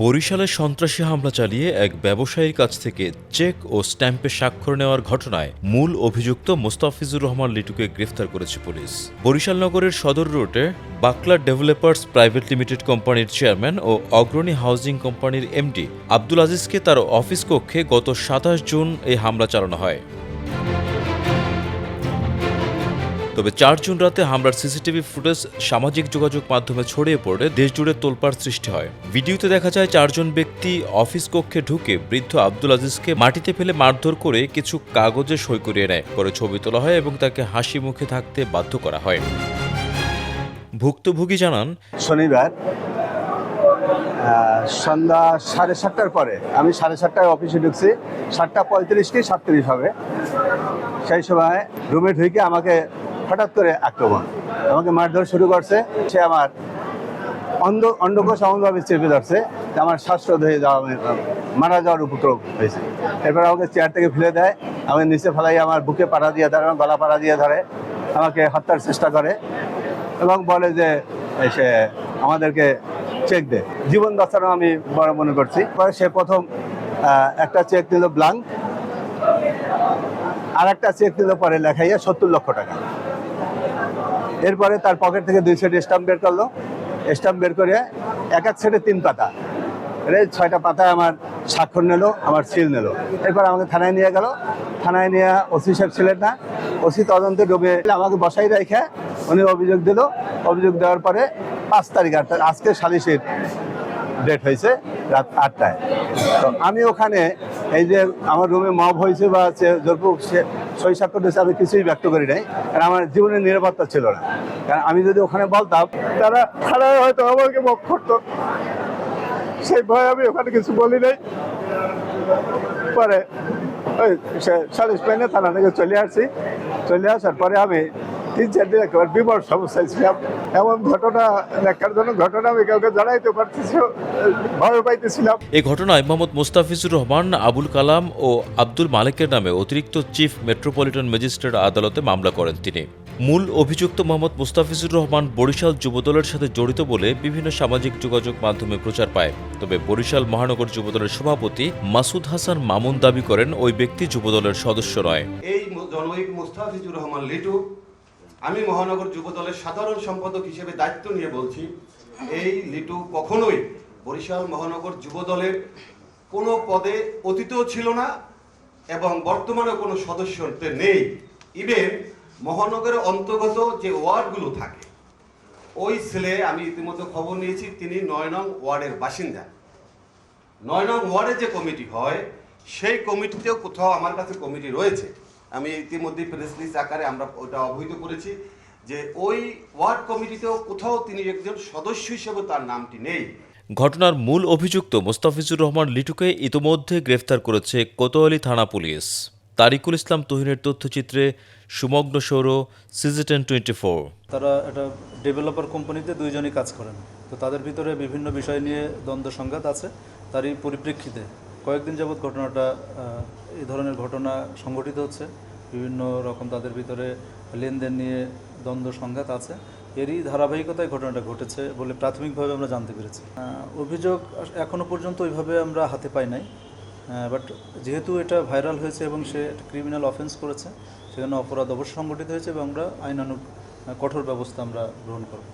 বরিশালে সন্ত্রাসী হামলা চালিয়ে এক ব্যবসায়ীর কাছ থেকে চেক ও স্ট্যাম্পে স্বাক্ষর নেওয়ার ঘটনায় মূল অভিযুক্ত মোস্তাফিজুর রহমান লিটুকে গ্রেফতার করেছে পুলিশ। বরিশাল নগরের সদর রোডে বাকলা ডেভেলপার্স প্রাইভেট লিমিটেড কোম্পানির চেয়ারম্যান ও অগ্রণী হাউজিং কোম্পানির এমডি আব্দুল আজিজকে তার অফিস কক্ষে গত ২৭ জুন এই হামলা চালানো হয়। তবে ৪ জুন রাতে হামলার সিসিটিভি ফুটেজ সামাজিক যোগাযোগ মাধ্যমে ছড়িয়ে পড়ে দেশজুড়ে তোলপাড় সৃষ্টি হয়। ভিডিওতে দেখা যায় ৪ জন ব্যক্তি অফিস কক্ষে ঢুকে বৃদ্ধ আব্দুল আজিজকে মাটিতে ফেলে মারধর করে কিছু কাগজে সই করিয়ে নেয়। পরে ছবি তোলা হয় এবং তাকে হাসি মুখে থাকতে বাধ্য করা হয়। ভুক্তভোগী জানান, শনিবার সন্ধ্যা 7:30টার পরে আমি 7:30টায় অফিসে ঢুকছি, 7:35 কি 37 হবে। সেই সময় রুমে ঢুকে আমাকে হঠাৎ করে আক্রমণ, আমাকে মারধর শুরু করছে। সে আমার অন্ডকোষ এমনভাবে চেপে ধরছে, আমার শ্বাসরোধ হয়ে যাওয়া, মারা যাওয়ার উপক্রম হয়েছে। এরপর আমাকে চেয়ার থেকে ফেলে দেয়, আমাকে নিচে ফেলাই আমার বুকে পাড়া দিয়ে ধরে, গলা পাড়া দিয়ে ধরে, আমাকে হত্যার চেষ্টা করে এবং বলে যে সে আমাদেরকে চেক দে। জীবন বাঁচানো আমি বড় মনে করছি। পরে সে প্রথম একটা চেক দিল ব্লাঙ্ক, আর একটা চেক দিল পরে লেখাইয়া 70 লক্ষ টাকা। এরপরে তার পকেট থেকে 2 সেট স্টাম্প বের করলো, স্টাম্প বের করে এক সেটে 3 পাতা, 6টা পাতায় আমার স্বাক্ষর নিল, আমার সিল নিল। এরপর আমাকে থানায় নিয়ে গেল। থানায় নিয়ে ওসি সাহেব ছিলেন না, ওসি তদন্তে ডুবে আমাকে বসাই রেখে উনি অভিযোগ দিল। অভিযোগ দেওয়ার পরে 5 তারিখ, আজকে সালিসের ডেট হয়েছে রাত 8টায়। তো আমি ওখানে এই যে আমার রুমে মব হয়েছে বা জোরপূর্বক সই স্বাক্ষর দিয়েছে, আমি কিছুই ব্যক্ত করি নাই, কারণ আমার জীবনের নিরাপত্তা ছিল না। কারণ আমি যদি ওখানে বলতাম তারা থানায় হয়তো আমাকে মব করতো, সেই ভয়ে আমি ওখানে কিছু বলি নাই। পরে ওই সালিশ পাইনে থানা থেকে চলে আসছি। চলে আসার পরে আমি 3-4 দিন একেবারে বিমর সমস্যায় ছিলাম। এমন ঘটনা, ন্যাক্কারজনক ঘটনা আমি কাউকে জানাইতে পারতেছি, ভয় পাইতেছিলাম। এই ঘটনায় মোহাম্মদ মোস্তাফিজুর রহমান, আবুল কালাম ও আব্দুল মালিকের নামে অতিরিক্ত চিফ মেট্রোপলিটন ম্যাজিস্ট্রেট আদালতে মামলা করেন তিনি। মূল অভিযুক্ত মোহাম্মদ মোস্তাফিজুর রহমান বরিশাল যুবদলের সাথে জড়িত বলে বিভিন্ন সামাজিক যোগাযোগ মাধ্যমে প্রচার পায়। তবে বরিশাল মহানগর যুবদলের সভাপতি মাসুদ হাসান মামুন দাবি করেন ওই ব্যক্তি যুবদলের সদস্য নয়। এই জনৈক মোস্তাফিজুর রহমান লিটু, আমি মহানগর যুবদলের সাধারণ সম্পাদক হিসেবে দায়িত্ব নিয়ে বলছি, এই লিটু কখনোই বরিশাল মহানগর যুবদলের কোনো পদে অতীতও ছিল না এবং বর্তমানে কোনো সদস্যতে নেই। ইভেন মহানগরের অন্তর্গত যে ওয়ার্ডগুলো থাকে, ওই ছেলে, আমি ইতিমধ্যে খবর নিয়েছি, তিনি 9 নং ওয়ার্ডের বাসিন্দা। 9 নং ওয়ার্ডে যে কমিটি হয়, সেই কমিটিতেও কোথাও আমার কাছে কমিটি রয়েছে। আমি ইতিমধ্যে প্রেস রিলিজ আকারে আমরা ওটা অবহিত করেছি যে ওই ওয়ার্ড কমিটিতেও কোথাও তিনি একজন সদস্য হিসেবে তার নামটি নেই। ঘটনার মূল অভিযুক্ত মোস্তাফিজুর রহমান লিটুকে ইতোমধ্যে গ্রেফতার করেছে কোতোয়ালি থানা পুলিশ। তারিকুল ইসলাম তুহিনের তথ্যচিত্রে সুমগ্ন সৌর, CGTN 24। তারা একটা ডেভেলপার কোম্পানিতে 2 জনই কাজ করেন। তো তাদের ভিতরে বিভিন্ন বিষয় নিয়ে দ্বন্দ্ব সংঘাত আছে। তারই পরিপ্রেক্ষিতে কয়েকদিন যাবৎ ঘটনাটা, এই ধরনের ঘটনা সংঘটিত হচ্ছে। বিভিন্ন রকম তাদের ভিতরে লেনদেন নিয়ে দ্বন্দ্ব সংঘাত আছে। এরই ধারাবাহিকতায় ঘটনাটা ঘটেছে বলে প্রাথমিকভাবে আমরা জানতে পেরেছি। অভিযোগ এখনও পর্যন্ত ওইভাবে আমরা হাতে পাই নাই, বাট যেহেতু এটা ভাইরাল হয়েছে এবং সে একটা ক্রিমিনাল অফেন্স করেছে, সেখানে অপরাধ অবশ্য সংঘটিত হয়েছে এবং আমরা আইনানুগ কঠোর ব্যবস্থা আমরা গ্রহণ করব।